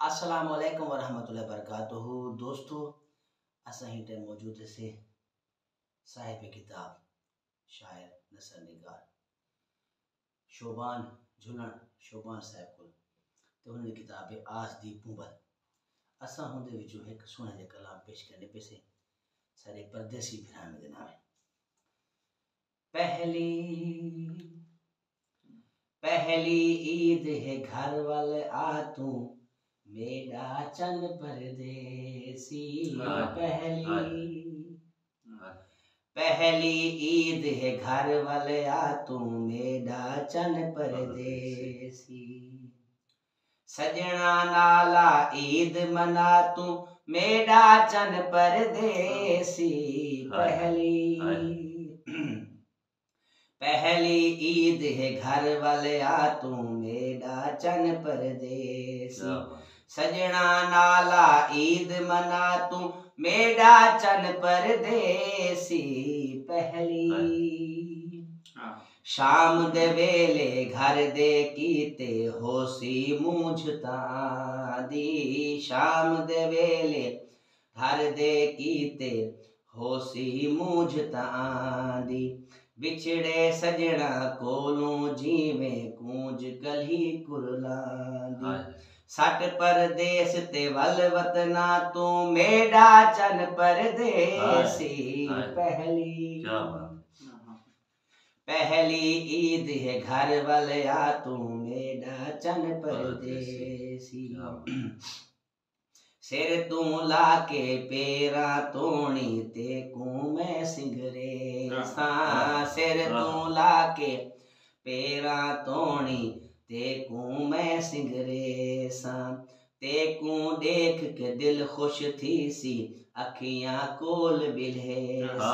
अस्सलाम वालेकुम वरहमतुल्लाहि वबरकातुहू। दोस्तों असां हिते मौजूद से साहिब किताब शायर नसर निगार शोबान झुलन शोबान साहिब को तो उन्होंने किताब है आस दी पुंबल। असां हुंदे विचों एक सुने जे कलाम पेश करने पे से सारे परदेसी भिरा में देना है। पहली ईद है घर वाले आ तू मेरा चंद परदेसी। पहली ईद है घर वाले आ तू मेरा चंद परदेसी। सजना नाला ईद मना तू मेरा चंद परदेसी। पहली ईद है घर वाले आ तू मेरा चन परदेसी। सजना नाला ईद मना तू मेरा चन परदेसी। पहली शाम दे वेले घर दे कीते होसी मूझता दी। शाम दे वेले घर दे कीते होसी मूझता दी। बिछड़े सजना कोलों जीवें कूंज कली कुरलांदी। सट परदेस ते वल वतना तू मेरा चन परदेसी। पहली ईद है घर वाले आ तू मेरा चन परदेसी। सिर तू लाके पेरा तोणी ते कू मैं सिंगरे सा। सिर तू लाके पेरा तोणी ते कू मैं सिंगरे सा। ते कू देख के दिल खुश थी सी अखियां कोल बिल्हे सा।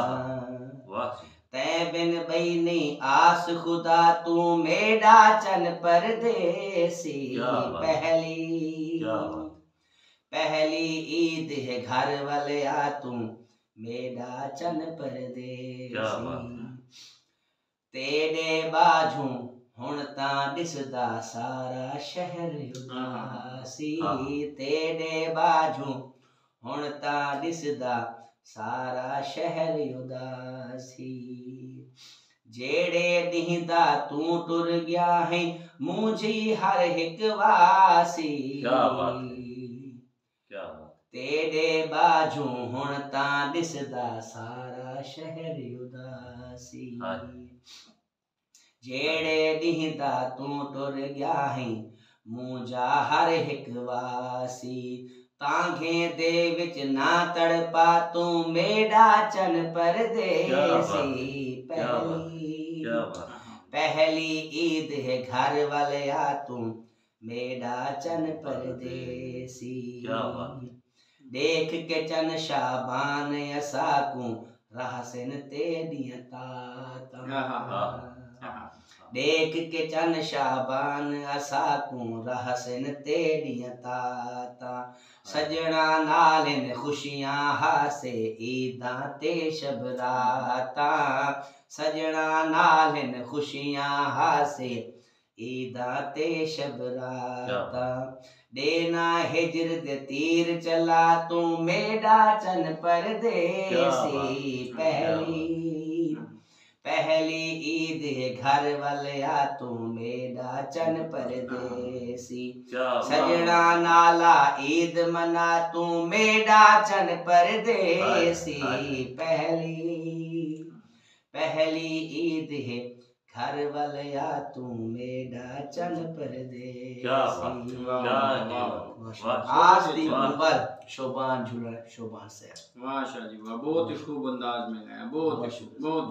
तै बिन बईनी आस खुदा तू मेरा चन परदेसी। पहली ईद है घर वाले आ तू मेरा चन परदेसी। तेरे बाजू हुण तां दिसदा सारा शहर उदासी। तेरे बाजू हुण तां दिसदा सारा शहर उदासी। जेड़े ॾींहुं दा तू टुर गया है मुझी हर हिक वासी। तेरे बाजू हुण तां दिसदा सारा शहर उदासी। जेड़े ॾींहुं दा तू टुर गया है मुझा हर हिक वासी। तांघे दे विच ना तड़पा तू मेरा चन परदेसी। पहली ईद है घर वाले आ तू मेरा चन परदेसी। देख के चन शाबान असाकू रहसन ते दियता। देख के चन शाबान असाकू रहसन ते दियता। सजना नालिन खुशियां हासे ईदां ते शबराता। सजना नालिन खुशियां हासे ईदां ते शबराता। देना हिजर दे तीर चला तू मेरा चन परदेसी। पहली ईद है घर वाले आ तू मेरा चन परदेसी। सजना नाला ईद मना तू मेरा चन परदेसी। पहली ईद है घर वाले आ तू मेरा चन परदेसी। आज दी पुंबल शोबान झुलन शोबान साहिब। माशाअल्लाह जी, बहुत ही खूब अंदाज में गाया, बहुत